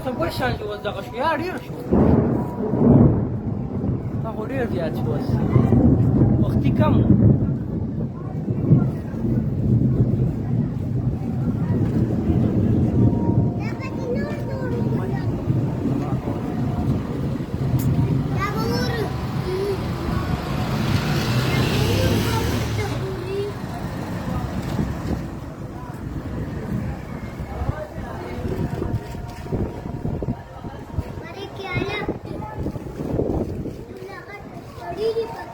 څه په شان چې اوس دغه شو یا ډېر شو دا خو ډېر زیات شو اوس وختي کم و Didi